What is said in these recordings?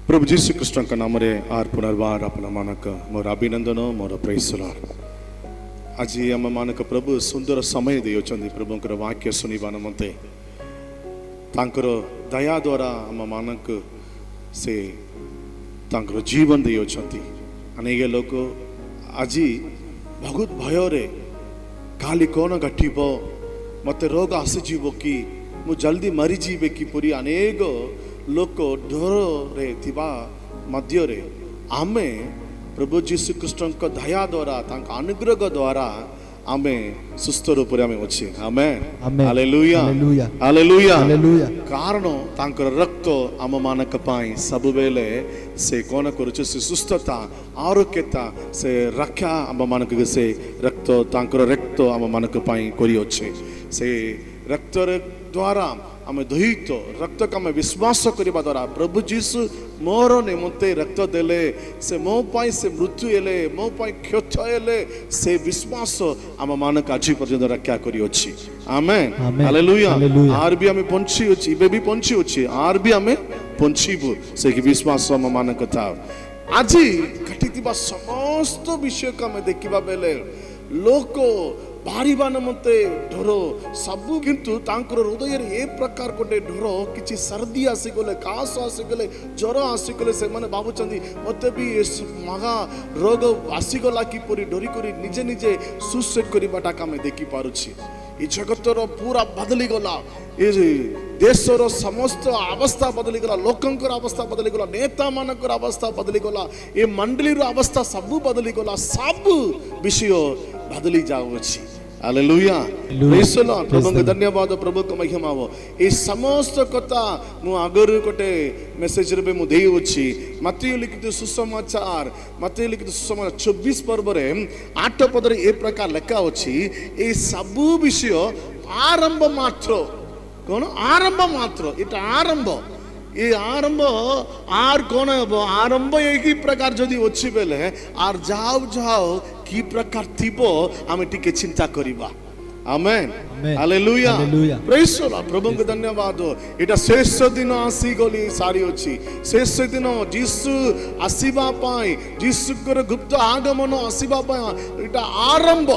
प्रभु जीशु कृष्ण का नाम रे आर पुनर्बार अपना मानक मोर अभिनंदन मोर प्रेज लॉर्ड। आज आम मानक प्रभु सुंदर समय देउछन्ति प्रभुकर वाक्य सुनिबा निमंते तांकर दया द्वारा आम मानक से तांकर जीवन देउछन्ति। अनेक लोक आज बहुत भय रे काली कौन घटिबो मते रोग आसीजिबो कि मु जल्दी मरी जीवे कि पूरी अनेक लोक डर रे थिबा मध्य रे आमे प्रभु जीशु कृष्ण को दया द्वारा तांका अनुग्रह द्वारा आमे सुस्थ रूप रे आमे अछि। आमेन हालेलुया हालेलुया हालेलुया। कारण तांकर रक्त आम मानक पाई सब बेले से कोन करूछ से सुस्थता आरोग्यता से रक्षा आम मानक से रक्त तांकर रक्त आम मानक पाई करी अछि। से रक्त द्वारा आम दहित रक्त का आम विश्वास करबा द्वारा प्रभु जीशु मोर निमंते रक्त देले से मो पाई से मृत्यु एले मो पाई क्षत एले से विश्वास आम मानक आज पर्यंत रक्षा करी अछि। Amen hallelujah. आर भी आम पंछी अछि बे भी पंछी अछि आर भी आम पंछीबु से कि विश्वास आम मानक था। आज घटितिबा समस्त विषय का आम देखिबा बेले लोक बाहरिबा नमते डर सबु किंतु तांकर हृदय रे ए प्रकार कोटे डर किछि सर्दी आसी गले कास आसी गले ज्वर आसी गले से माने बाबुचंदी मते भी महा रोग आसी गला कि परि डरी करी निजे निजे सुसाइड करिबाटा का मैं देखि पारुछि। ई जगतर पूरा बदली गला ए देशर समस्त अवस्था बदली गला लोकंकर अवस्था बदली गला नेता मानकर अवस्था बदली गला ए मंडली रो अवस्था सब बदली गला सब विषय बदली जाउछि। Hallelujah praise the Lord. प्रभु के धन्यवाद प्रभु को महिमा हो। ए समस्त कथा मु आगर कोटे मेसेज रे मु देई अछि मत्ती लिखित सुसमाचार मत्ती लिखित सुसमाचार 24 पर्व रे 8 पद रे ए प्रकार लिखा अछि ए सब विषय आरंभ मात्र कोन आरंभ मात्र एटा आरंभ ये आरंभ आर कौन है आरंभ एक ही प्रकार जदि अच्छी बेले आर जाओ जाओ की प्रकार थीबो आमे टिके चिंता करिबा। Amen hallelujah praise the Lord. प्रभु के धन्यवाद। एटा शेष दिन आसी गली सारी अछि शेष दिन जीसु आसीबा पाई जीसु कर गुप्त आगमन आसीबा पाई एटा आरंभ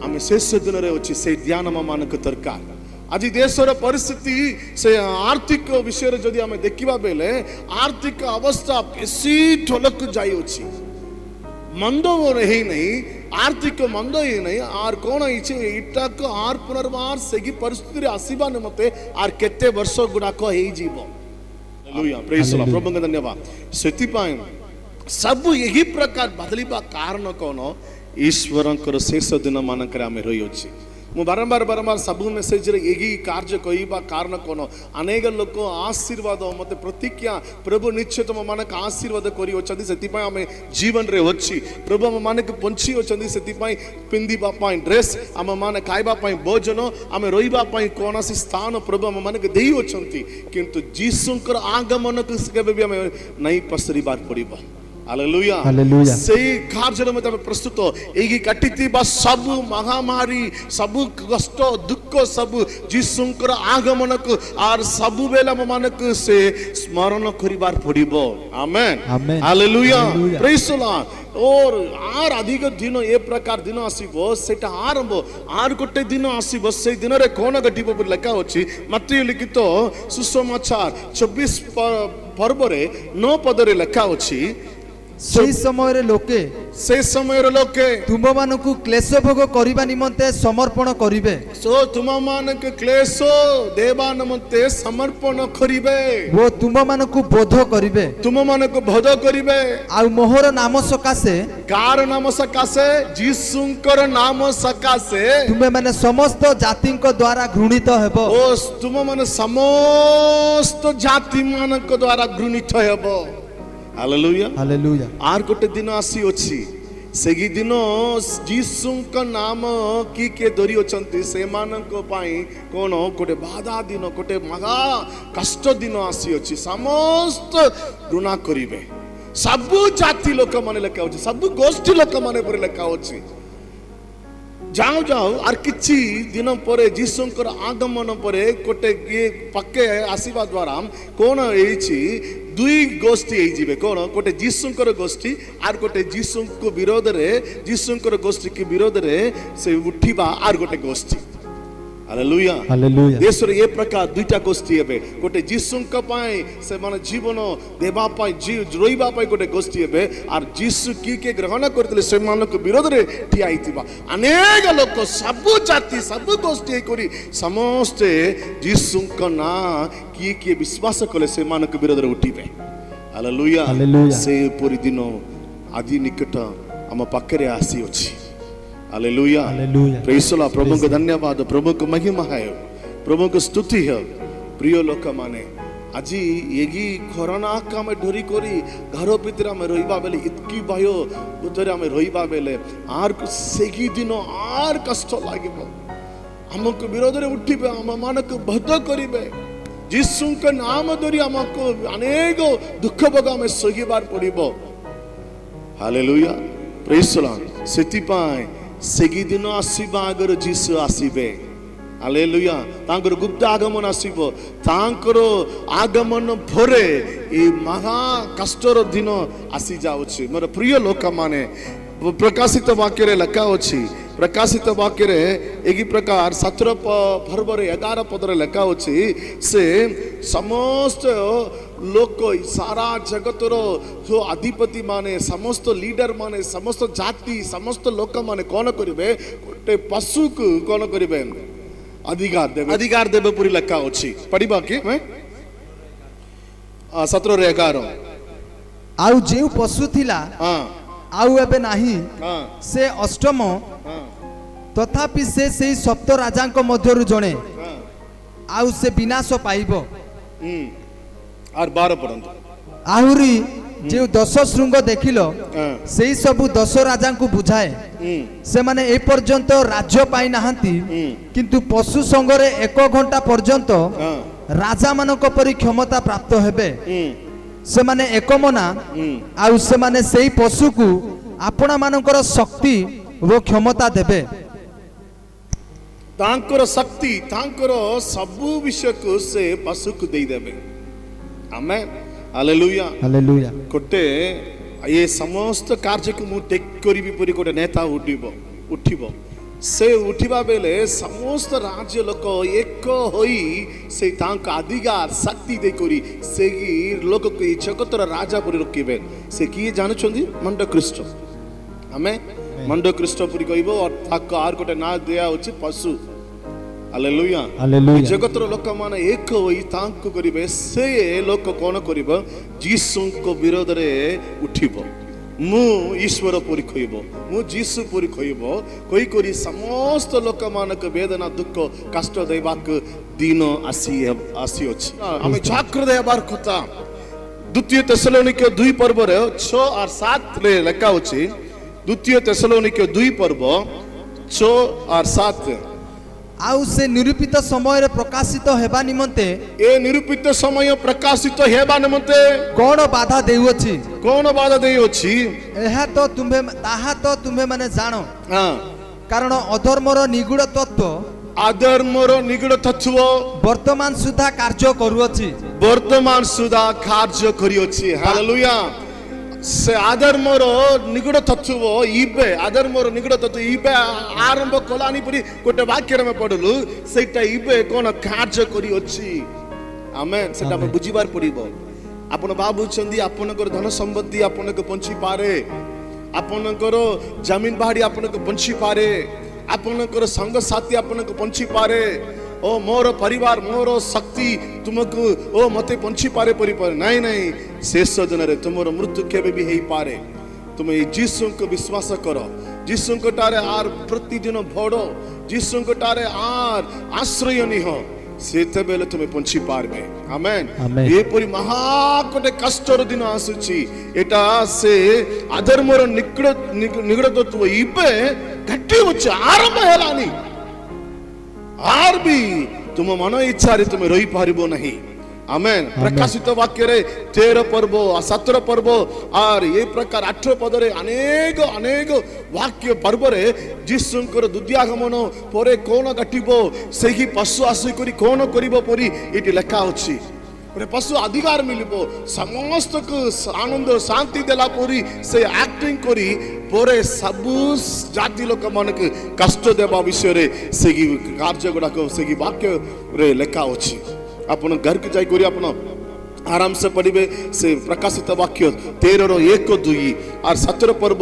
आमे शेष दिन रे अछि से ध्यान मानक दरकार। आज देशर परिस्थिति से आर्थिक विषय जदि आम देखा बेले आर्थिक अवस्था बेसी ढलक जाई मंद रही नहीं आर्थिक मंद ही नहीं आर कौन इटा को आर पुनर्बार से परिस्थिति आसवा निमते आर केते वर्ष गुड़ाक हो जीवो। Hallelujah praise the Lord. प्रभु के धन्यवाद। सेति पाए सब यही प्रकार बदलिबा कारण कौन ईश्वरंकर शेष दिन मानक आम रही अछि। मु बारंबार बारंबार सबु मेसेज रे यही कार्य कहबा कारण कोन अनेक लोक आशीर्वाद मते प्रतिज्ञा प्रभु निश्चित मानक आशीर्वाद करी होचंदी सेति पय हमें जीवन रे होछि प्रभु हम मानक पंछी होचंदी सेति पय पिंदिबा पय ड्रेस हम माने खाइबा पय भोजन हम रोइबा पय कोनसी स्थान प्रभु हम मानक देई होचंती किंतु जीसुकर आगमन केबे भी हमें नहीं पसरिबार पड़िबो। Hallelujah hallelujah. सेही कार्य में तमे प्रस्तुत एगी कटिति बा सब महामारी सब कष्ट दुख सब जीसुकर आगमन को आर सब बेला मानक से स्मरण करिबार पड़िबो। Amen hallelujah praise the Lord. और आर अधिक दिन ए प्रकार दिन आसीबो सेटा आरंभ आर गोटे दिन आसीबो से दिन रे कोन घटिबो बोली लिखा अछि मत्ती लिखित सुसमाचार 24 पर्व रे 9 पद रे लिखा अछि से समय लोके तुम मानकु क्लेश भोग करिबा निमंते समर्पण करिवे। सो तुम मानक क्लेश देबा निमंते समर्पण करिवे वो तुम मानकु बोध करिवे तुम मानक बोध करिवे आ मोहर नाम सकासे कार नाम सकासे जीसुंकर नाम सकासे तुमे माने समस्त जातिंक द्वारा घृणित हेबो। ओ तुम माने समस्त जाति मानक द्वारा घृणित हेबो। Hallelujah hallelujah. आर गोटे दिन आसी अछि सेगी दिन जीसुंक नाम की के धरी अछंती से मानक पाई कोन गोटे बाधा दिन गोटे महा कष्ट दिन आसी अछि समस्त गुनाह करिवे सब जाति लोक माने लेखा अछि सब गोष्ठी लोक माने पर लेखा अछि जाओ जाओ आर किछि दिन परे जीशुंकर आगमन परे कोटे ये पक्के आसीबा द्वारा कोन एछि दुई गोष्ठी होइजिबे कोन कोटे जीशुंकर गोष्ठी आर कोटे जीशुंको विरोध रे जीशुंकर गोष्ठी के विरोध रे से उठिबा आर कोटे गोष्ठी हालेलुया हालेलुया देश रे ये प्रकार दुईटा गोष्ठी हेबे कोटे जीशुंक पाए से माने जीवन देबा पाए रोइबा पाए कोटे गोष्ठी हेबे आर जीशु की ग्रहण करथिले से मानक विरोध रे ठिया आइतिबा अनेक लोक सब जाति सब गोष्ठी करी समस्त जीशुंक ना की विश्वास कले से मानक विरोध रे उठिबे हालेलुया हालेलुया से पूरी दिन आदि निकट हम पाखरे आसी अछि hallelujah hallelujah praise the Lord प्रभु को धन्यवाद प्रभु को महिमा है प्रभु को स्तुति है प्रिय लोक माने আজি एगी कोरोना का में ढोरी कोरी घर भीतर में रहिबा बेले इतकी भयो उधर में रहिबा बेले आर सेगी दिन आर कष्ट लागिबो हमको विरोध रे उठिबे हम मानक बद्ध करिबे यीशु के नाम धरि हमको अनेक दुख भोग में सहिबार पड़िबो हालेलुया प्रेज द लॉर्ड सेति पाए सेगी दिन आसीबा अगर जीसु आसीबे हालेलुया तांकर गुप्त आगमन आसीबो तांकर आगमन भरे ए महा कष्टर दिन आसी जाउछि मोर प्रिय लोक माने प्रकाशित वाक्य रे लिखा अछि प्रकाशित वाक्य रे एगी प्रकार 17 पर्व रे 11 पद रे लिखा अछि से समस्त लोक सारा जगतर जो अधिपति माने समस्त लीडर माने समस्त जाति समस्त लोक माने कौन करिवे गोटे पशु को कौन करिवे अधिकार देवे पूरी लेखा अछि पढ़िबा कि 17 रे 11 आउ जेउ पशु थिला हां आउ एबे नाही हां से अष्टम हां तथापि से सेई सप्त राजांक मध्यरु जणे हां आउ से विनाश पाइबो और 12 पढ़ंतु आहुरी जे 10 श्रृंग देखिलो हां सेई सबु 10 राजांकु बुझाए से माने ए पर्यंत राज्य पाई नाहंती किंतु पशु संगरे 1 घंटा पर्यंत हां राजा मानक परि क्षमता प्राप्त हेबे से माने एकमना आउ से माने सेई पशु को आपणा मानकर शक्ति वो क्षमता देबे तांकर शक्ति तांकर सबु विषय को से पशु को दे देबे आमेन हालेलुया हालेलुया कोटे ये समस्त कार्य को मु टेक करिबी परि कोटे नेता उठिबो से उठिबा बेले समस्त राज्य लोक एक होई से तांक अधिकार शक्ति दे करी से लोक को जगतर राजा परि रखिबे से की जानु छंदी मंड कृष्ण हमें मंड कृष्ण परि कहबो और ताक आर कोटे ना दिया उचित पशु हालेलुया हालेलुया जगतर लोक माने एक होई तांक करिबे से लोक कोन करिबो जीसु को विरोध रे उठिबो मु ईश्वर परि खइबो मु जीसु परि खइबो कोई करी समस्त लोक मानक वेदना दुख कष्ट देबाक दिन आसी अछि हम जागृत हेबार कथा द्वितीय तेसलोनिके 2 पर्व रे 6 और 7 रे लिखा अछि द्वितीय तेसलोनिके 2 पर्व 6 और 7 आउ से निरूपित समय रे प्रकाशित हेबा निमंते ए निरूपित समय प्रकाशित हेबा निमंते कोन बाधा देउछि कोन बाधा देउछि एहा तो तुम्हे माने जानो हां कारण अधर्मर निगूढ़ तत्व अधर्मर निगूढ़ तत्व वर्तमान सुधा कार्य करूछि वर्तमान सुधा कार्य करियोछि हालेलुया से अधर्मर निगूढ़ तत्व इबे अधर्मर निगूढ़ तत्व इबे आरंभ कलानी परि गोटे वाक्य में पढलु सेटा इबे कोन कार्य करियोछि आमेन सेटा हम बुझिबार पड़िबो आपण बाबू छंदी आपनकर धन संपत्ति आपनक पंची पारे आपनकर जमीन बाड़ी आपनक पंची पारे आपनकर संग साथी आपनक पंची पारे ओ मोर परिवार मोर शक्ति तुमको ओ मते पंची पारे परिपारे नहीं नहीं शेष दिन रे तुमर मृत्यु केबे भी हेई पारे तुम जीसु को विश्वास करो जीसु को टारे आर प्रतिदिन भड़ो जीसु को टारे आर आश्रय निहो सेते बेले तुम पंची पारबे आमेन ये परि महाकोटे कष्टर दिन आसुची एटा से अधर्मर निगड़तत्व इबे घट्टी होछ आरंभ हेलानी आर भी तुम मन इच्छा रे तुम रही पारिबो नहीं आमेन प्रकाशित वाक्य रे 13 पर्व 17 पर्व और ये प्रकार 8 पद रे अनेक अनेक वाक्य पर्व रे जीशुंकर दुद्यागमन परे कोन घटिबो सेही पशु आसी करी कोन करिबो परी एटी लेखा अछि रे पशु अधिकार मिलिबो समस्त को आनंद शांति देला परी से एक्टिंग करी परे सबु जाति लोक मन के कष्ट देबा विषय रे सेही कार्य गुडा को सेही वाक्य रे लेखा अछि अपन घर के जाई करी अपन आराम से पढ़िबे से प्रकाशित वाक्य 13 रो 1 2 और 17 पर्व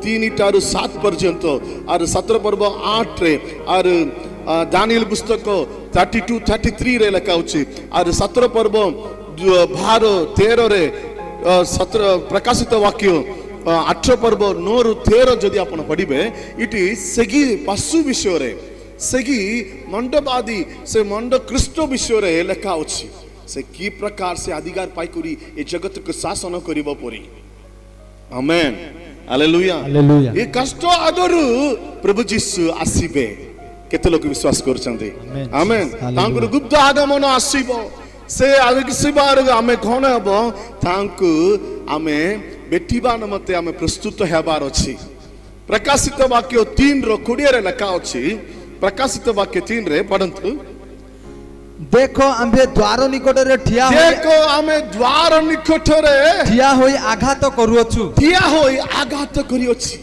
3 टारु 7 पर्यंत और 17 पर्व 8 रे और दानियल पुस्तक 32 33 रे लेखा अछि और 17 पर्व 12 13 रे 17 प्रकाशित वाक्य 8 पर्व 9 रु 13 जदि आपण पढ़िबे इटी सेगी पशु विषय रे सेगी मंडबादी से मंड कृष्ण विषय रे लेखा अछि से की प्रकार से अधिकार पाई करी ए जगत को शासन करिबो परी आमेन हालेलुया हालेलुया ए कष्ट आदरु प्रभु यीशु आसीबे केते लोक विश्वास करछन्ते आमेन तांकर गुप्त आगमन आसीबो से आगसिबार आमे कोन हबो तांकु आमे बेटिबा नमते आमे प्रस्तुत हेबार अछि प्रकाशित वाक्य 3 रो 20 रे लेखा अछि प्रकाशित वाक्य 3 रे पढ़ंतु देखो आम्भे द्वार निकट रे ठिया देखो आमे द्वार निकट रे ठिया होई आघात करूअछु ठिया होई आघात करियोछि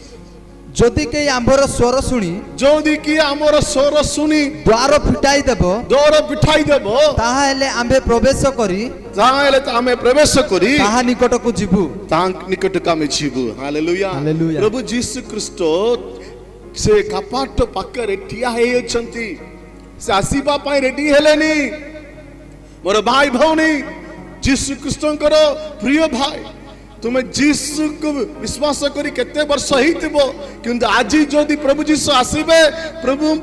जदि के आम्भर स्वर सुनी जदि कि हमर स्वर सुनी द्वार फिटाई देबो द्वार पिठाई देबो ताहा हेले आम्भे प्रवेश करी ताहेले आमे प्रवेश करी ताहा निकट को जिबु तांक निकट का में जिबु हालेलुया हालेलुया प्रभु यीशु ख्रीष्ट से कपाट पाकरे ठिया हे अछंती से आसीबा पाई रेडी हेलेनी मोर भाई भौनी यीशु ख्रीष्टंकर प्रिय भाई तुम यीशु को विश्वास करी केते वर्ष हितबो किंतु आज जदि प्रभु यीशु आसीबे प्रभु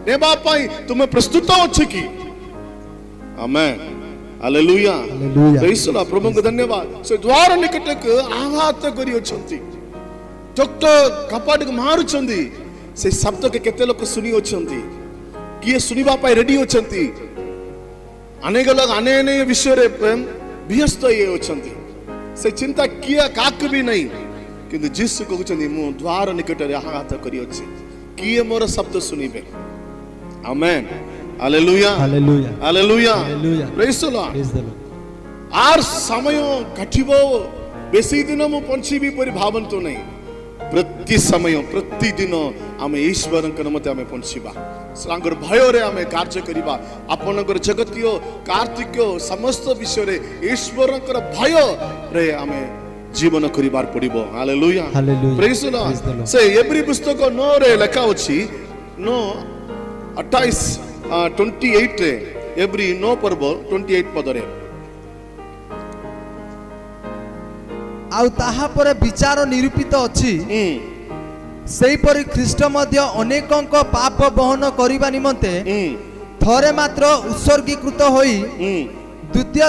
नेबा पाई तुम प्रस्तुत अछि की amen hallelujah hallelujah praise the Lord प्रभु को धन्यवाद से द्वार निकट को आघात करी अछंती टोक्ट कपाट को मारुचंदी से शब्द के केते लोक सुनी अछंती किए सुनिबा पाई रेडी अछंती अनेक लोग अनेने विषय रे व्यस्त ये अछंती से चिंता किया काक भी नहीं किंतु यीशु कहउछंती मु द्वार निकट रे हाथ करी अछि किए मोर शब्द सुनिबे amen hallelujah hallelujah hallelujah hallelujah praise the Lord praise the Lord आर समय घटिबो बेसी दिन मु पंछी परि भावंतो नहीं प्रति समय प्रतिदिन आमे ईश्वर मते आमे पंछीबा सांगर भय रे आमे कार्य करिबा आपनकर जगतियो कार्तिक्य समस्त विषय रे ईश्वर भय रे आमे जीवन करिबार पड़िबो hallelujah hallelujah praise the Lord से एवरी पुस्तक 9 रे लेखा अछि 9 28 28 रे एवरी 9 पर्व 28 पद रे आउ ताहा पर विचार निरूपित अछि सेही परि ख्रीष्ट मध्य अनेकंक पाप बहन करिबा निमंते थरे मात्र उत्सर्गीकृत होई द्वितीय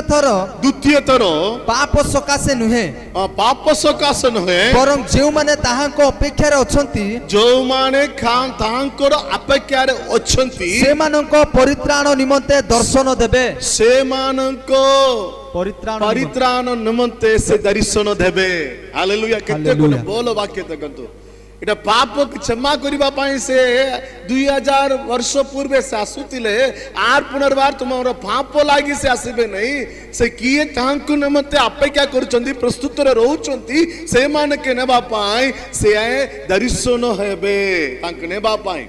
थर पाप सकाशे नुहे पाप सकाशे नुहे बरं जेउ माने ताहांको अपेक्षा रे अछंती जो माने खान तांकर अपेक्षा रे अछंती से मानको परित्राण निमंते दर्शन देबे से मानको परित्राण निमंते से दर्शन देबे हालेलुया केते कोन बोल वाक्य देखंतु एटा पाप क्षमा करिबा पाई से 2000 वर्ष पूर्व से आसुतिले आर पुनर्बार तुमर पाप लागि से आसीबे नहीं से किए तांकु निमंते अपेक्षा करूचंती प्रस्तुत रे रहउचंती से मान के नेबा पाई से दर्शन हेबे तांक नेबा पाई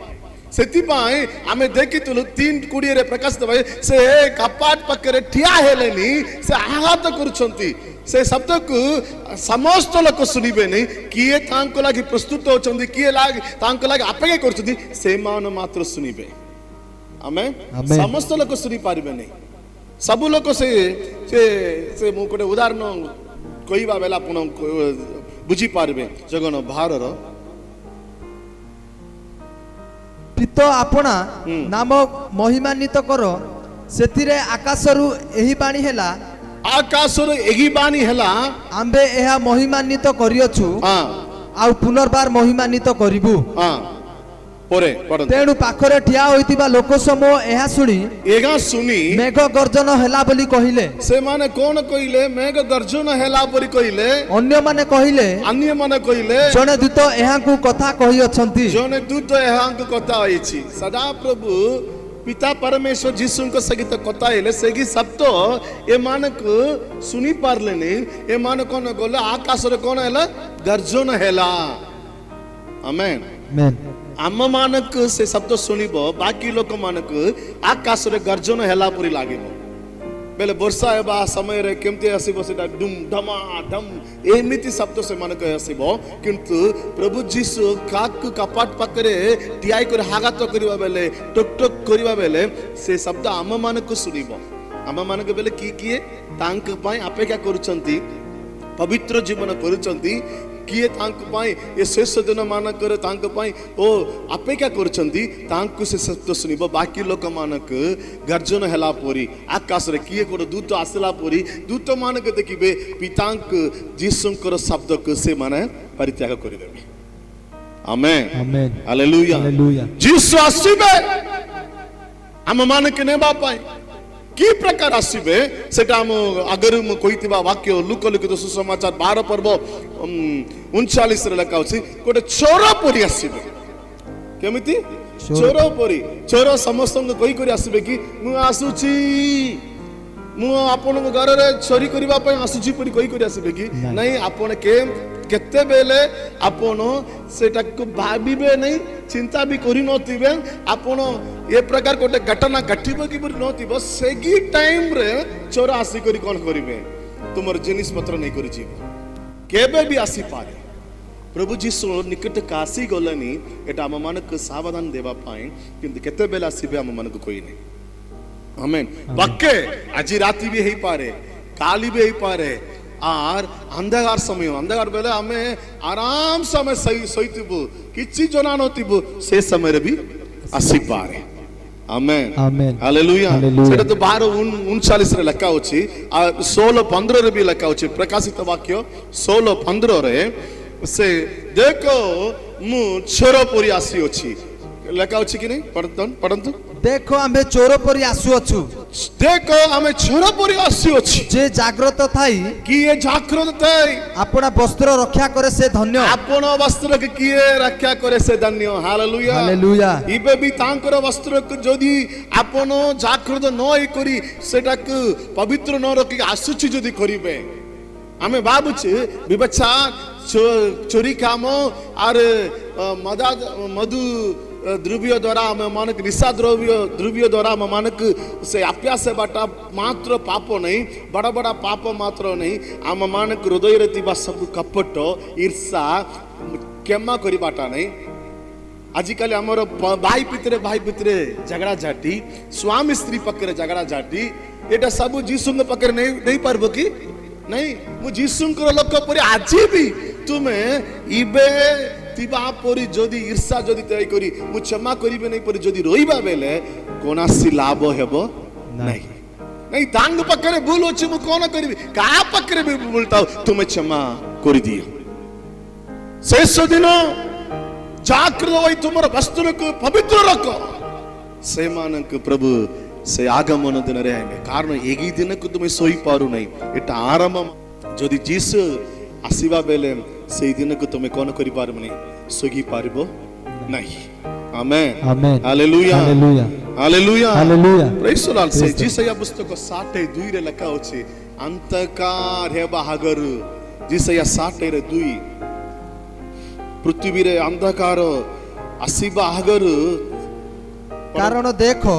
सेति पाई आमे देखितलु 3:20 रे प्रकाशित भाई से कपाट पकरे ठिया हेलेनी से आघात करूचंती से शब्द को समस्त लोक सुनिबे नहीं किए तांको लागि प्रस्तुत होचंती किए लाग तांको लागि अपेक्षा करचंती से मान मात्र सुनिबे आमेन समस्त लोक सुनि पारिबे नहीं सब लोक से मु कोटे उदाहरण कहिबा बेला आपण बुझी पारिबे जगन भारर पितो आपना नाम महिमान्वित करो सेतिरे आकाशरु एही बाणी हेला आकाशर एही बाणी हेला आम्बे एहा महिमान्वित करियछु आ पुनर्बार महिमान्वित करिबु ପରେ ପଢନ୍ତୁ ତେଣୁ ପାଖରେ ଠିଆ ହୋଇଥିବା ଲୋକ ସମୂହ ଏହା ଶୁଣି ଏଗା ଶୁଣି ମେଘ ଗର୍ଜନ ହେଲା ବୋଲି କହିଲେ। ସେମାନେ କଣ କହିଲେ? ମେଘ ଗର୍ଜନ ହେଲା ପରି କହିଲେ। ଅନ୍ୟମାନେ କହିଲେ ଅନ୍ୟମାନେ କହିଲେ ଜଣେ ଦୂତ ଏହାଙ୍କୁ କଥା କହିଅଛନ୍ତି। ଜଣେ ଦୂତ ଏହାଙ୍କୁ କଥା ହେଇଛି। ସଦାପ୍ରଭୁ ପିତା ପରମେଶ୍ୱର ଯୀଶୁଙ୍କ ସହିତ କଥା ହେଲେ ସେହି ଶବ୍ଦ ଏମାନଙ୍କୁ ଶୁଣି ପାରିଲେନି। ଏମାନେ କଣ କଲେ? ଆକାଶରେ କଣ ହେଲା? ଗର୍ଜନ ହେଲା। ଆମେନ୍। ଆମେନ୍। ଆମ ମାନଙ୍କୁ ସେ ଶବ୍ଦ ଶୁଣିବ, ବାକି ଲୋକମାନଙ୍କୁ ଆକାଶରେ ଗର୍ଜନ ହେଲା ପରି ଲାଗିବ। ବେଲେ ବର୍ଷା ହେବା ସମୟରେ କେମିତି ଆସିବ? ସେଟା ଡୁମ୍ ଢମା ଢମ୍ ଏମିତି ଶବ୍ଦ ସେମାନଙ୍କୁ ଆସିବ। କିନ୍ତୁ ପ୍ରଭୁ ଯୀଶୁ କାକୁ କପାଟ ପାଖରେ ଠିଆ କରି ହାଗାତ କରିବା ବେଲେ, ଟକ୍ ଟକ୍ କରିବା ବେଲେ ସେ ଶବ୍ଦ ଆମ ମାନଙ୍କୁ ଶୁଣିବ। ଆମ ମାନଙ୍କୁ ବେଲେ କିଏ ତାଙ୍କ ପାଇଁ ଅପେକ୍ଷା କରୁଛନ୍ତି, ପବିତ୍ର ଜୀବନ କରୁଛନ୍ତି, କିଏ ତାଙ୍କ ପାଇଁ ଏ ଶେଷ ଦିନ ମାନଙ୍କରେ ତାଙ୍କ ପାଇଁ ଅପେକ୍ଷା କରୁଛନ୍ତି, ତାଙ୍କୁ ସେ ଶବ୍ଦ ଶୁଣିବ। ବାକି ଲୋକମାନଙ୍କୁ ଗର୍ଜନ ହେଲା ପରି ଆକାଶରେ କିଏ ଗୋଟେ ଦୂତ ଆସିଲା ପରି ଦୂତ ମାନଙ୍କୁ ଦେଖିବେ ପିତାଙ୍କୁ ଯୀଶୁଙ୍କର ଶବ୍ଦକୁ ସେମାନେ ପରିତ୍ୟାଗ କରିଦେବେ। ଆମେନ୍। ଆମେନ୍। ହାଲେଲୁୟା। ହାଲେଲୁୟା। ଯୀଶୁ ଆସିବେ ଆମ ମାନଙ୍କୁ ନେବା ପାଇଁ। कि प्रकार आसबे सेटा हम अगर मु कहितबा वाक्य लुक लिखित सुसमाचार 12 पर्व 39 रे लिखा अछि गोटे चोर परी आसबे। केमिति? चोर परी। चोर समस्त कहि करी आसबे कि मु आसुची, मु आपन घर रे चोरी करबा पय आसुची परी कहि करी आसबे कि नहीं? आपन केते बेले आपन सेटा को भाबिबे नहीं, चिंता भी करि नथिबे। आपन ये प्रकार गोटे घटना घटिबो कि नथिबो, सेगी टाइम रे चोर आसी करी कोन करिवे? तुमर जिनिस पत्र नहीं करि जीव केबे भी आसी पारे। प्रभु जीसु निकट कासी गलनी एटा हम मानक सावधान देबा पाए, किंतु केते बेला आसीबे हम मानक कोई नहीं। आमेन। पक्के आज राती भी हेई पारे, काली भी हेई पारे। आर अंधकार समय, अंधकार बेले हमें आराम से हमें सहीतिबु, किछि जना नथिबु, से समय रे भी आसी पारे। आमेन। आमेन। हालेलुया। सेटा तो 12:39 रे लिखा अछि, आ 16:15 रे भी लिखा अछि। प्रकाशित वाक्य 16:15 रे से देखो मु चोर परी आसी अछि लिखा अछि कि नहीं? पढ़ंतु। देखो आमे चोर परी आसु अछु, देखो आमे चोर परी आसी अछि। जे जाग्रत थाई कि ये जाग्रत थाई अपना वस्त्र रक्षा करे से धन्य। अपना वस्त्र के किए रक्षा करे से धन्य। हालेलुया। हालेलुया। इबे भी तांकर वस्त्र को जदी आपण जाग्रत न होई करी सेटा को पवित्र न रखि आसुची जदी करिवे, आमे बाबुचे विबचार चोरी काम और मधु द्रव्य द्वारा हम मानक निशा द्रव्य द्वारा हम मानक से अभ्यास बाटा मात्र पाप नहीं, बड़ा बड़ा पाप मात्र नहीं, आम मानक हृदय रे तिबा सब कपट ईर्षा क्षमा करी बाटा नहीं। आजिकल आमर भाई पितरे झगड़ा झाटी, स्वामी स्त्री पकरे झगड़ा झाटी, एटा सब जीसु पकरे नहीं पारबो कि नहीं? मु जीसुंकर लोक परि आज भी तुमे इबे तिबा परि जदी ईर्षा जदी तय करी मु क्षमा करिबे नहीं परि जदी रोइबा बेले कोनासी लाभ हेबो नहीं। नहीं तांग पकरे भूल अछि मु कोन करिबे, का पकरे भी भूलता तुमे क्षमा करि दियो। शेष दिन जाग्रत होई तुमर वस्त्र को पवित्र रखो। से मानक प्रभु से आगमन दिन रे आइबे, कारण एगी दिन को तुमे सोई पारु नहीं। एटा आरंभ जदी जीसु आसीबा बेले से दिन को तुमे कोन करि पारबो नहीं, सोगी पारबो नहीं। Amen. Amen. Hallelujah. Hallelujah. Hallelujah. Hallelujah. Praise the Lord. से जीसया पुस्तक 62 रे लिखा अछि अंतकार हेबा हगरु। जीसया 62 पृथ्वी रे अंधकार आसीबा हगरु, कारण देखो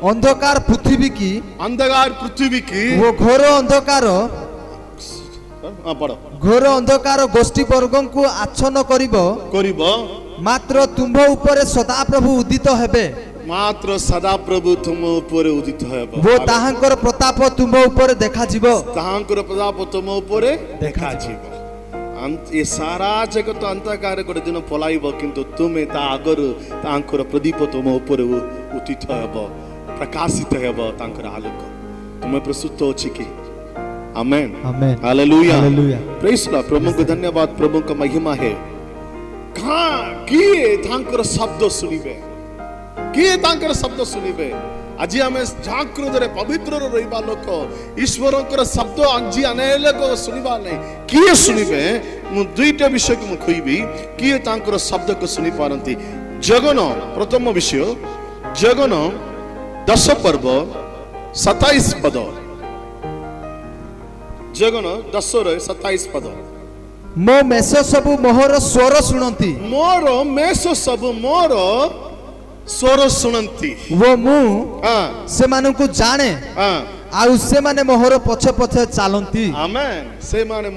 अंधकार पृथ्वी की, अंधकार पृथ्वी की वो घोर अंधकार गोष्ठी वर्ग को आच्छन्न करिबो, मात्र तुम ऊपर सदा प्रभु उदित हेबे। मात्र सदा प्रभु तुम ऊपर उदित हेबो। वो ताहांकर प्रताप तुम ऊपर देखा जीवो, ताहांकर प्रताप तुम ऊपर देखा जीवो। ये सारा जगत अंधकार गोटे दिन पलाइब, किंतु तुमे ता आगरु तांकर प्रदीप तुम ऊपर उदित हेबो, प्रकाशित हेबो तांकर आलोक। तुमे प्रस्तुत अछि कि? Amen. Amen. Hallelujah. Hallelujah. Praise the Lord. प्रभु को धन्यवाद, प्रभु का महिमा है। कहां किए तांकर शब्द सुनिबे किए तांकर शब्द सुनिबे आज आम जागृत पवित्र रहा लोक ईश्वर शब्द आज अने लोक शुणा नहीं किए शुणे मु दुईटा विषय को कहबी किए तांकर शब्द को शुणी पारती जगन प्रथम विषय जगन 10 पर्व 27 पद जगन 10:27 पद मो मेष सबु मोहर स्वर शुणती मोर मेष सब मोर स्वर शुणती वो मु हाँ से मानकु जाने हाँ आउ से माने मोहर पछे पछे चालंती आमेन से माने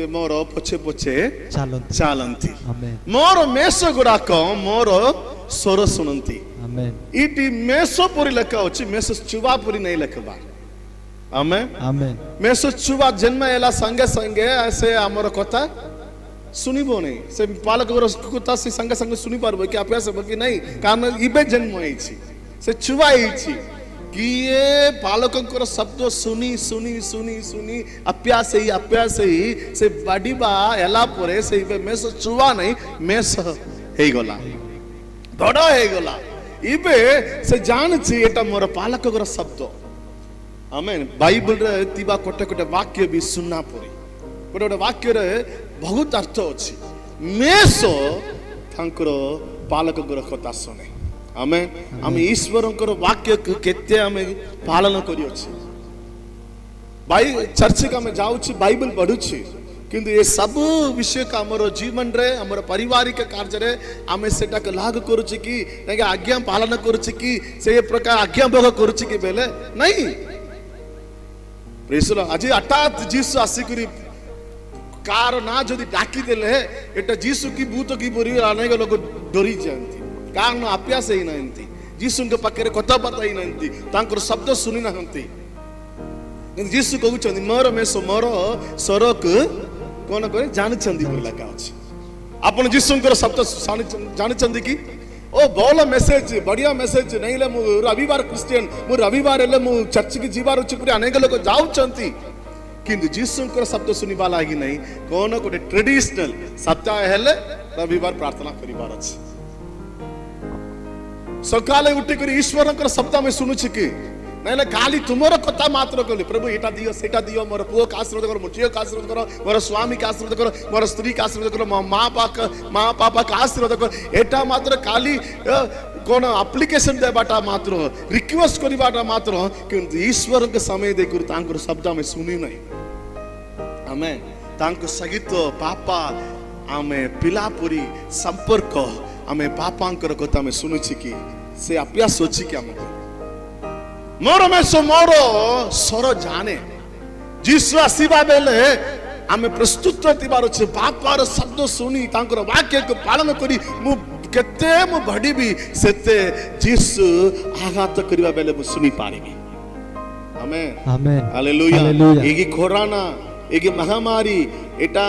मोर पछे पछे चालंती चालंती आमेन मोर मेष गुड़ाक मोर स्वर शुणती आमेन इटी मेष पुरी लेखा अछि मेष चुवा पुरी नहीं लेखबा आमेन आमेन मेष चुवा जन्म एला संगे संगे से हमर कथा सुनिबो नहीं से पालक कथा से संगे संगे सुनी पारबो कि अभ्यास हो कि नहीं कारण इबे जन्म होइछि से चुवा होइछि कि ये पालकंकर शब्द सुनी सुनी सुनी सुनी अभ्यास ही से बाडीबा एला परे से इबे मेष चुवा नहीं मेष हे गला बड़ा हे गला इबे से जानछि एटा मोर पालककर शब्द आमेन बाइबल रे तिबा कोटे कोटे वाक्य भी सुनना पड़ी कोटे कोटे वाक्य रे बहुत अर्थ अछि मेष तांकर पालककर कथा सुने आमेन हम ईश्वरंकर वाक्य को केते हम पालन करि अछि चर्च का हम जाउछि बाइबल पढुछि किंतु ये सब विषय का हमर जीवन रे हमर पारिवारिक कार्य रे आमे सेटा के लागू करूछि कि ताके आज्ञा पालन करूछि कि से प्रकार आज्ञा भोग करूछि कि बेले नहीं प्रेज द लॉर्ड आज हठात जीसु आसिकरी कार ना जदि डाकी देले एटा जीसु की भूत की बोरी अनेक लोग डरी जानती कारण अभ्यास ही नंती जीसु के पाखरे कथा पता ही नंती तांकर शब्द सुनि नहंती जीसु कहउछन मोर मेसो मोर सरक कोन करे जानछंदी बोला का अछि आपण जीसुंकर शब्द जानछंदी कि ओ बोल मेसेज बढ़िया मेसेज नहीं ले मु रविवार क्रिश्चियन मु रविवार ले मु चर्च की जीवार उच्च पर अनेक लोग जाउछंती किंतु जीसुंकर शब्द सुनिबा लागि नहीं कोन कोटे ट्रेडिशनल सप्ताह हेले रविवार प्रार्थना करिबार अछि सकाले उठी करी ईश्वरंकर शब्द में सुनुछि कि नहीं खाली तुमर कथा मात्र कहली प्रभु एटा दियो सेटा दियो मोर पुओ का आशीर्वाद करो मोर झियो का आशीर्वाद करो मोर स्वामी का आशीर्वाद करो मोर स्त्री का आशीर्वाद करो मोर माँ पापा का आशीर्वाद करो एटा मात्र खाली कोन एप्लीकेशन देबाटा मात्र रिक्वेस्ट करिबाटा मात्र किंतु ईश्वर के समय दे कर तांकर शब्द में सुनी नहीं आमेन तांको सहित पापा आमे पिलापुरी संपर्क आमे पापांकर कथा में सुनुछि कि से अभ्यास अछि कि हमको मोर मेसो मोर स्वर जाने जीसु आसीबा बेले आमे प्रस्तुत थिबार छ बापार शब्द सुनी तांकर वाक्य को पालन करी मु केते मु भडीबी सेते जीसु आघात करिबा बेले मु सुनी पारिबी आमेन आमेन हालेलुया एगी कोरोना एगी महामारी एटा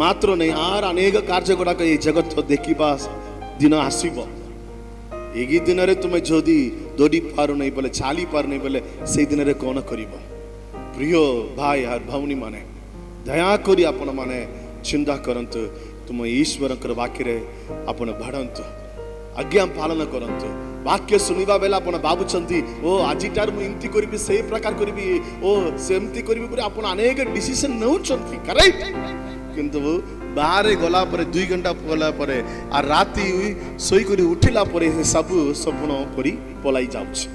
मात्र नहीं आर अनेक कार्य गुड़ाक ये जगत देखिबा दिन आसीबो एगी दिन रे तुमे जदी दौड़ी पार नहीं बोले चाली पार नहीं बोले से दिन रे कौन करिबो प्रिय भाई और भौनी माने दया करी आपण माने चिंता करंतु तुम ईश्वरंकर वाक्य रे आपण बढ़ंतु आज्ञा पालन करंतु वाक्य सुनिबा बेला आपण बाबुचंती ओ आजिटार मु इनती करबी सेही प्रकार करबी ओ सेमती करबी पर आपण अनेक डिसीजन नउचंती करेक्ट किंतु बाहर गला पर 2 घंटा गला पर आ राती सोई करी उठिला पर सब सपन परी पलाई जाउछ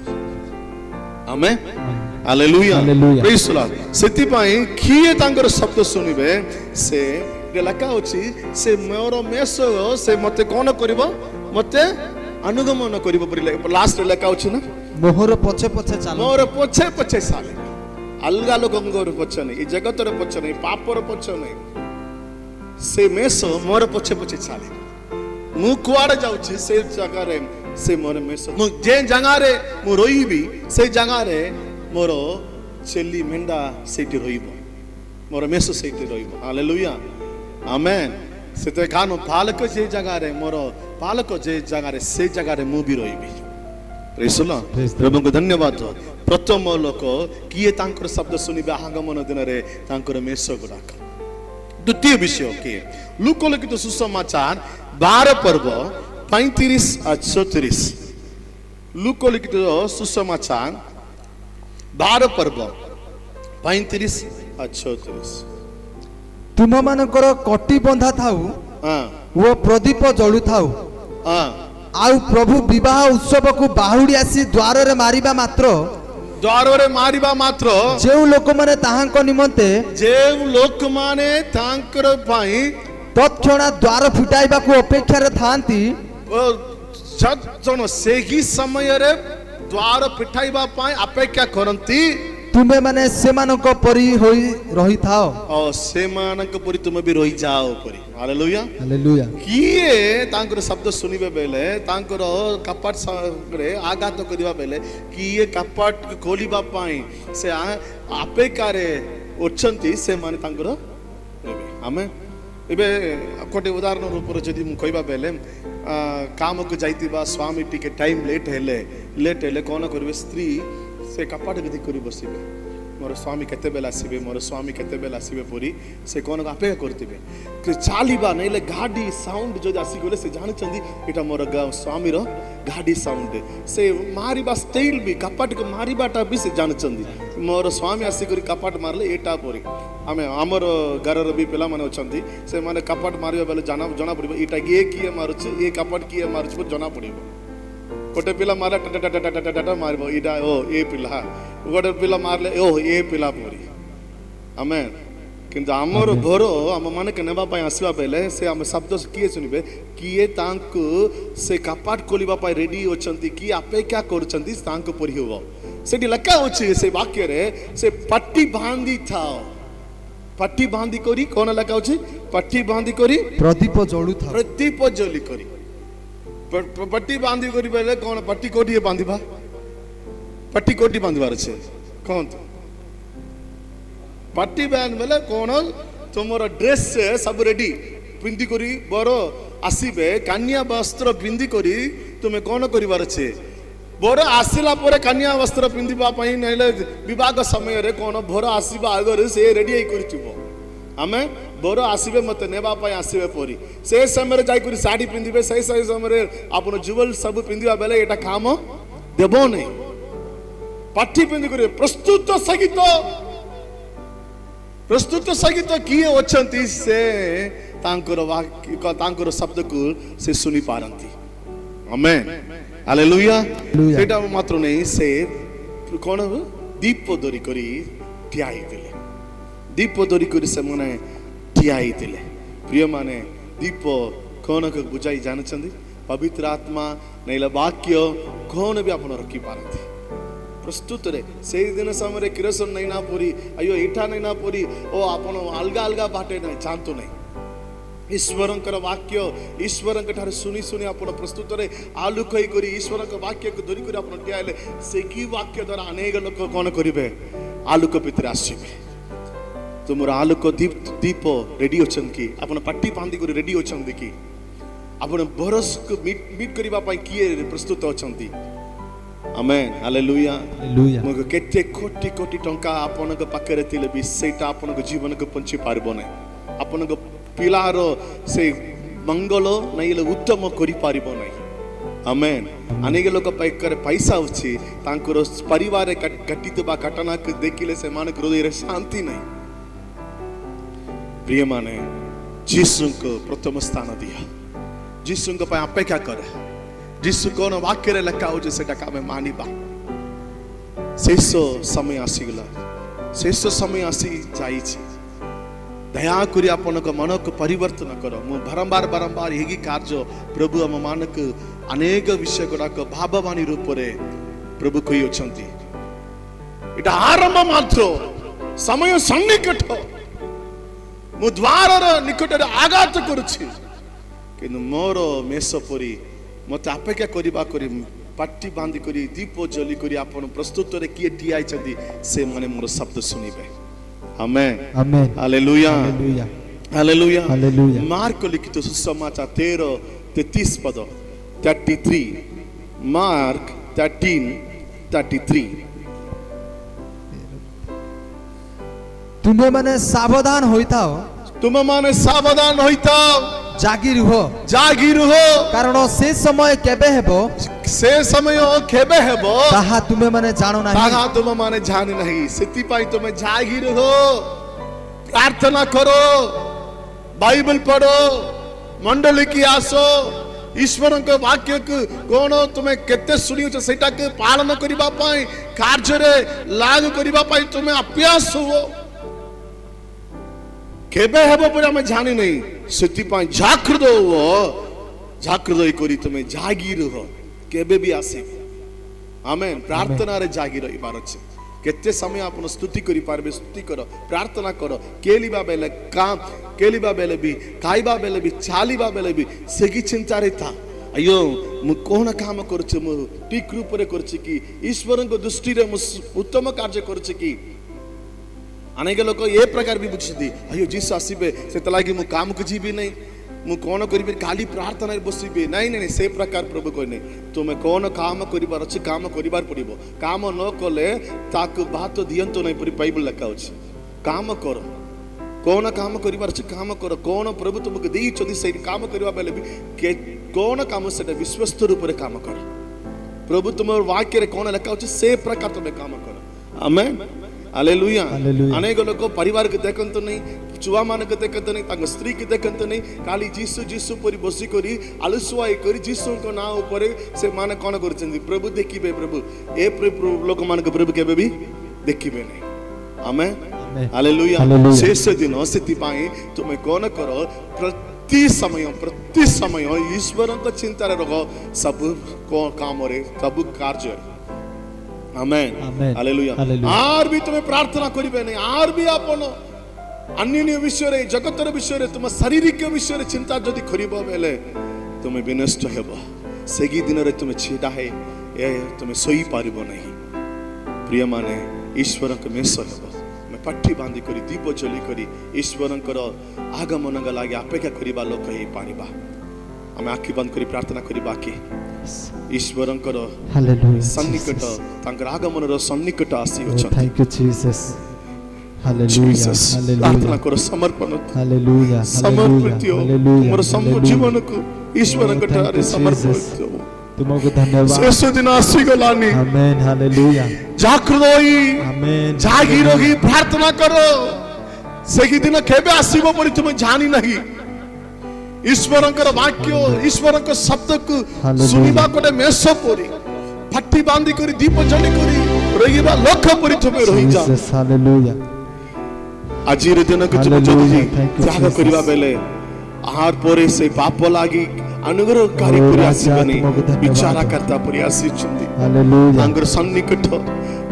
amen hallelujah praise the Lord सेति पई किए तांकर शब्द सुनिबे से लेखा अछि से मोर मेष से मते कोन करबो मते अनुगमन करबो पर लास्ट लेखा अछि ना मोहर पछे पछे चाल मोर पछे पछे साले अलगा लोकंगर पछे नहीं ई जगत रे पछे नहीं पापर पछे नहीं से मेष मोर पछे पछे चाले मु कुआड़ जाउछि से जगह रे से मोर मेष मु जे जगह रे मु रोईबी से जगह रे मोर चेली मेंढा सेठी रोईबो मोर मेष सेठी रोईबो हालेलुया आमेन सेते कानो पालक जे जगह रे मोर पालक जे जगह रे से जगह रे मु भी रोईबी प्रेज द लॉर्ड प्रभु को धन्यवाद प्रथम लोक किए तांकर शब्द सुनिबे आगमन दिन रे तांकर मेष गुडाक द्वितीय विषय के लूका लिखित सुसमाचार 12 पर्व 35 और 36। लूका लिखित सुसमाचार 12 पर्व 35 और 36। ତୁମ ମାନଙ୍କର କଟି ବନ୍ଧା ଥାଉ हाँ ଓ ପ୍ରଦୀପ ଜଳୁଥାଉ, हाँ ଆଉ ପ୍ରଭୁ ବିବାହ ଉତ୍ସବକୁ ବାହୁଡ଼ି ଆସି ଦ୍ୱାରରେ ମାରିବା ମାତ୍ର द्वारे मारिबा मात्र ଯେଉଁ ଲୋକମାନେ ତାହାଙ୍କ ନିମନ୍ତେ ଯେଉଁ ଲୋକମାନେ ତାଙ୍କର ପାଇଁ ତତ୍କ୍ଷଣା ଦ୍ୱାର ଫିଟାଇବାକୁ ଅପେକ୍ଷାରେ ଥାଆନ୍ତି, ଜଣ ସେହି ସମୟରେ ଦ୍ୱାର ଫିଟାଇବା ପାଇଁ ଅପେକ୍ଷା କରନ୍ତି, ତୁମେମାନେ ସେମାନଙ୍କ ପରି ହୋଇ ରହିଥାଅ। ଆଉ ସେମାନଙ୍କ ପରି ତୁମେ ବି ରହିଯାଅ ପରି। ହାଲେଲୁୟା। ହାଲେଲୁୟା। କିଏ ତାଙ୍କର ଶବ୍ଦ ଶୁଣିବେ ବେଲେ ତାଙ୍କର କପାଟ ସାଙ୍ଗରେ ଆଘାତ କରିବା ବେଲେ କିଏ କପାଟ ଖୋଲିବା ପାଇଁ ସେ ଅପେକ୍ଷାରେ ଅଛନ୍ତି, ସେମାନେ ତାଙ୍କର ନେବେ। ଆମେ ଏବେ ଗୋଟେ ଉଦାହରଣ ରୂପରେ ଯଦି ମୁଁ କହିବା ବେଲେ କାମକୁ ଯାଇଥିବା ସ୍ୱାମୀ ଟିକେ ଟାଇମ୍ ଲେଟ୍ ହେଲେ କ'ଣ କରିବେ, ସ୍ତ୍ରୀ ସେ କପାଟ କରି ବସିବେ, ମୋର ସ୍ୱାମୀ କେତେବେଳେ ଆସିବେ, ମୋର ସ୍ୱାମୀ କେତେବେଳେ ଆସିବେ ପରି ସେ କ'ଣ ଅପେକ୍ଷା କରିଥିବେ। ଚାଲିବା ନହେଲେ ଗାଡ଼ି ସାଉଣ୍ଡ ଯଦି ଆସିଗଲେ ସେ ଜାଣିଛନ୍ତି ଏଇଟା ମୋର ସ୍ୱାମୀର ଗାଡ଼ି ସାଉଣ୍ଡ। ସେ ମାରିବା ଷ୍ଟାଇଲ୍ ବି କପାଟକୁ ମାରିବାଟା ବି ସେ ଜାଣିଛନ୍ତି, ମୋର ସ୍ୱାମୀ ଆସିକରି କପାଟ ମାରିଲେ ଏଇଟା ପରି। ଆମର ଘରର ବି ପିଲାମାନେ ଅଛନ୍ତି, ସେମାନେ କପାଟ ମାରିବା ବେଲେ ଜଣା ପଡ଼ିବ ଏଇଟା କିଏ ମାରୁଛି, ଏ କପାଟ କିଏ ମାରୁଛି ଜଣା ପଡ଼ିବ। ଗୋଟେ ପିଲା ମାରିଲେ ମାରିବ ଏଇଟା ଓ ଏ ପିଲା, ଗୋଟେ ପିଲା ମାରିଲେ ଓ ଏ ପିଲା ପରି। ଆମେ କିନ୍ତୁ ଆମର ଘର ଆମ ମାନକେ ନେବା ପାଇଁ ଆସିବା ବେଲେ ସେ ଆମ ଶବ୍ଦ କିଏ ଶୁଣିବେ, କିଏ ତାଙ୍କୁ ସେ କପାଟ ଖୋଲିବା ପାଇଁ ରେଡି ଅଛନ୍ତି, କିଏ ଅପେକ୍ଷା କରୁଛନ୍ତି ତାଙ୍କ ପରି ହେବ। ସେଠି ଲେଖା ଅଛି ସେ ବାକ୍ୟରେ, ସେ ପଟି ବାନ୍ଧି ଥାଅ, ପଟି ବାନ୍ଧି କରି କ'ଣ ଲେଖା ଅଛି, ପଟି ବାନ୍ଧି କରି ପ୍ରଦୀପ ଜଳୁଥାଉ। ପ୍ରଦୀପ ଜଳି କରି पट्टी बांधी करी पहले कौन पट्टी कोटी बांधिबा, पट्टी कोटी बांधबार छे कौन तो पट्टी बांध बेले कौन तुमर ड्रेस से सब रेडी पिंदी करी बरो आसीबे, कन्या वस्त्र पिंदी करी तुमे कौन करिवार छे, बरो आसिला परे कन्या वस्त्र पिंदिबा पई नैले विवाह समय रे कौन भोर आसीबा आगर से रेडी होई करथिबो। आमे बोर आसबे मत नेबा आसबे परी से समय जाकर शाढ़ी पिंधे से समय आप जुवेल सब पिंधा बेले ये काम देव नहीं। पाठी पिंधि कर प्रस्तुत सहित किए अच्छी से तांकर शब्द को से सुनी पारती। Amen hallelujah. एटा मात्र नहीं से कौन दीप धरी करी ठिया होइतिले, दीप धरी करी से मने ठिया होइतिले। प्रिय माने दीप कौन को बुझाई जानछंदी, पवित्र आत्मा नैला वाक्य कौन भी आपण रखी पारती प्रस्तुत रे से दिन समय किरोसिन नहीं ना पूरी अयो इठा नहीं ना पूरी ओ आपण अलगा अलगा बाटे नहीं जानतो नहीं। ईश्वरंकर वाक्य ईश्वरंक ठारे सुनी सुनी आपण प्रस्तुत रे आलुक होई करी ईश्वरंक वाक्य को धरि करी आपण ठियाले से की वाक्य द्वारा अनेक लोक कोन करिवे आलुक भितर आसीबे। तुमर आलुक दीप रेडी अछन की आपण पट्टी बांधी करी रेडी अछन की आपण बरस को मीट करबा पई किए प्रस्तुत अछंती। आमेन हालेलुया हालेलुया। मग केते कोटी कोटी टंका आपनक पाखरे थिले भी सेटा आपनक जीवन को पंची पारबो नै, आपनक पिलार से मंगल नैले उत्तम करि पारिबो नै। आमेन। अनेक लोक पाखरे पैसा अछि तांकर परिवार घटितबा घटना के देखिले से मान हृदय रे शांति नै। प्रिय माने यीशु को प्रथम स्थान दिया, यीशु को पे अपेक्षा करे, यीशु कौन वाक्य रे लिखा हो सेटा का मानिबा। शेष समय आसीगला, शेष समय आसी जाई छी। दया करी आपन को मन को परिवर्तन करो। मु बारंबार बारंबार यही कार्य प्रभु हम मानक अनेक विषय गुड़ा को भाववाणी रूप रे प्रभु कहि अछंती। एटा आरंभ मात्र, समय सन्निकट मु द्वार निकट रे आघात करूछि किंतु मोर मेष परी मत अपेक्षा करिबा करी पट्टी बांधी करी दीप जली करी आपन प्रस्तुत रे किए ठिया आइछंती से माने मोर शब्द सुनिबे। Amen amen hallelujah hallelujah hallelujah hallelujah. Mark लिखित सुसमाचार 13:33 पद 33 मार्क 13:33 तुमे माने सावधान होइथाओ, तुम माने सावधान होइताओ जागी रुह जागी रुह कारण से समय केबे हेबो से समय केबे हेबो ताहा तुमे माने जानो नाही ताहा तुम माने जाने नहीं सेति पाई तुम जागी रुह प्रार्थना करो बाइबल पढ़ो मंडली की आसो ईश्वर के वाक्य को कोण तुम्हें केते सुनियो सेटा के पालन करिबा पाई कार्य रे लागू करिबा पाई तुम्हें अभ्यास हो केबे हेबो पर हम जानि नहीं सेति पाई जागृत हो जागृत करी तुम्हें जागी रह केबे भी आसे आमेन प्रार्थना रे जागी रही बार अछि केते समय आपण स्तुति करि पारबे स्तुति करो प्रार्थना करो केलिबा बेले काम केलिबा बेले भी खाइबा बेले भी चालिबा बेले भी सेगी चिंता रे था अयो मु कोन काम करछ मु ठीक रूप रे करछ कि ईश्वर को दृष्टि रे मु उत्तम कार्य करछ कि अनेक लोक ए प्रकार भी बुझिदी अयो जीसु आसीबे से तलागी मु काम को जीबी नहीं मु कोन करिबे खाली प्रार्थना रे बसिबे नहीं नहीं से प्रकार प्रभु कहने तुमे कोन काम करिबार अछि काम करिबार पड़िबो काम न कले ताक बात दियंतो नहीं परि बाइबल लिखा अछि काम करो कोन काम करिबार अछि काम करो कोन प्रभु तुमके देई छथि से काम करिबा बेले भी के कोन काम सेटा विश्वस्त रूप रे काम करो प्रभु तुम वाक्य रे कोन लिखा अछि से प्रकार तुमे काम करो आमेन हालेलुया अनेक लोक परिवार के देखंतो नहीं छुआ मान के देखंतो नहीं तांग स्त्री के देखंतो नहीं खाली जीसु जीसु परि बसी करी आलसुआई करी जीसु को ना ऊपर से माने कोन करछंदी प्रभु देखिबे प्रभु ए लोक मान के प्रभु केबे भी देखिबे नहीं आमेन हालेलुया शेष दिन स्थिति पाई तुमे कोन करो प्रति समय ईश्वर को चिंता रे रहो सब को काम रे सब कार्य आमेन हालेलुया आर भी तुम्हें प्रार्थना करिबे नहीं आर भी आपण अन्य विषय रे जगतर विषय रे तुम शारीरिक विषय रे चिंता जदि करिबो बेले तुम विनष्ट हेबो सेगी दिन रे तुम छिडा है ए तुम सोई पारिबो नहीं प्रिय माने ईश्वर के मेष हेबो मैं पट्टी बांधी करी दीप जली करी ईश्वर आगमन लागे अपेक्षा करिबा लोक हे पारिबा हमें आखि बंद करी प्रार्थना करिबा कि ईश्वर सन्निकट तांकर आगमन रो सन्निकट आसी अछि थैंक यू जीसस हालेलुया प्रार्थना करो समर्पण हालेलुया समर्पित हो तुमर संपूर्ण जीवन को ईश्वर के ठारे समर्पित हो तुमको धन्यवाद शेष दिन आसी गलानी आमेन हालेलुया जागृत होई आमेन जागी रही प्रार्थना करो सेही दिन केबे आसीबो परि तुम जानि नहीं ईश्वर वाक्य ईश्वर शब्द को सुनिबा कोटे मेष परी फट्टी बांधी करी दीप जली करी रहिबा लोक परी तुम रहि जा हालेलुया आजिर दिन को तुम जदि त्याग करिबा बेले आहार परे से पाप लागी अनुग्रहकारी परी आसीबनी विचार करता परी आसीचंदी हालेलुया तांगर सन्निकट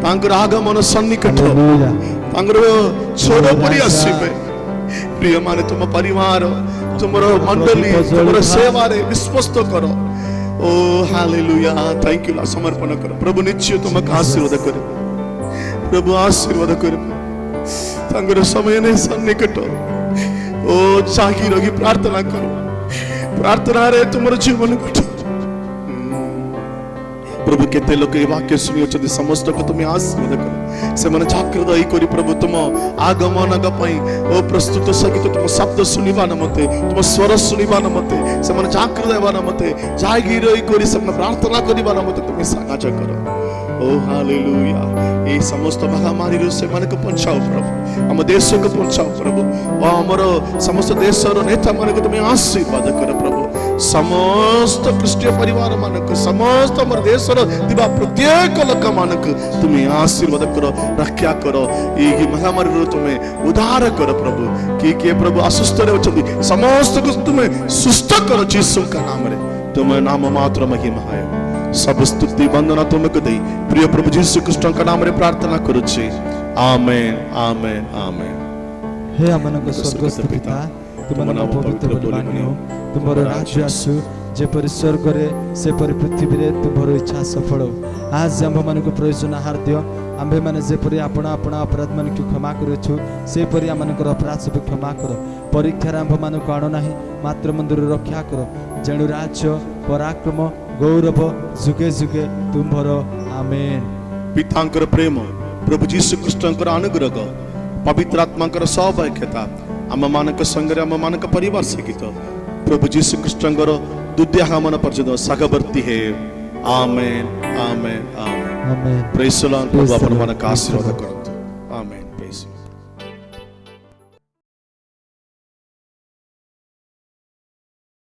तांगर आगमन सन्निकट तांगर छोड़ परी आसीबे प्रिय माने तुम परिवार तुमरो मंडली तुमरो सेवा रे विश्वस्त करो ओ हालेलुया थैंक यू समर्पण करो प्रभु निश्चय तुमक आशीर्वाद करे प्रभु आशीर्वाद करे तांगर समय ने सन्निकट ओ जागी रही प्रार्थना करो प्रार्थना रे तुमरो जीवन कट प्रभु केते लोक ए वाक्य सुनियो छथि समस्त को तुम आशीर्वाद करो से मन जागृत होई करी प्रभु तुम आगमन ग पई ओ प्रस्तुत सहित तुम शब्द सुनिबा न मते तुम स्वर सुनिबा न मते से मन जागृत हेबा न मते जागी रही करी से प्रार्थना करिबा न मते तुम साहाय्य करो ओ हालेलुया ए समस्त महामारी रो से मन को पहुंचाओ प्रभु हम देश को पहुंचाओ प्रभु ओ हमरो समस्त देश रो नेता मन को तुम आशीर्वाद करो प्रभु समस्त क्रिस्टीय परिवार मान को समस्त हमर देश रो दिबा प्रत्येक लोक मान को तुम आशीर्वाद करो रक्षा करो ई महामारी रो तुम उद्धार करो प्रभु कि प्रभु असुस्थ रे अछंती समस्त को तुम सुस्थ करो यीशु का नाम रे तुम नाम मात्र महिमा है सब स्तुति वंदना तुमको दे प्रिय प्रभु यीशु कृष्ण का नाम रे प्रार्थना करू छी आमेन आमेन आमेन हे हमनक स्वर्गस्थ पिता तुम नाम पवित्र बलिमान्य तुमरो राज्य आसु जेपरि स्वर्ग रे सेपरि पृथ्वी रे तुमरो इच्छा सफल हो आज आम मानक प्रयोजन आहार दियो आम्भे माने जेपरि आपण आपण अपराध मान को क्षमा करूछु सेपरि आमनकर अपराध सब क्षमा करो परीक्षा रे आम्भ मानक आनो नाही मात्र मंदिर रक्षा करो जेणु राज्य पराक्रम गौरव जुगे जुगे तुम्हरो आमेन पितांकर प्रेम प्रभु यीशु कृष्णकर अनुग्रह पवित्र आत्मांकर सौभाग्यता आम मानक संगे आम मानक परिवार सहित प्रभु जीशु कृष्णଙ୍କର ଦୁଦ୍ୟାଗମନ ପର୍ଯ୍ୟନ୍ତ ସାଗବର୍ତ୍ତୀ ହେ ଆମେନ୍ ଆମେନ୍ ଆମେନ୍ Amen. ପ୍ରେଜ୍ ଦ ଲର୍ଡ। ପ୍ରଭୁ ଆପଣମାନଙ୍କୁ ଆଶୀର୍ବାଦ କରନ୍ତୁ।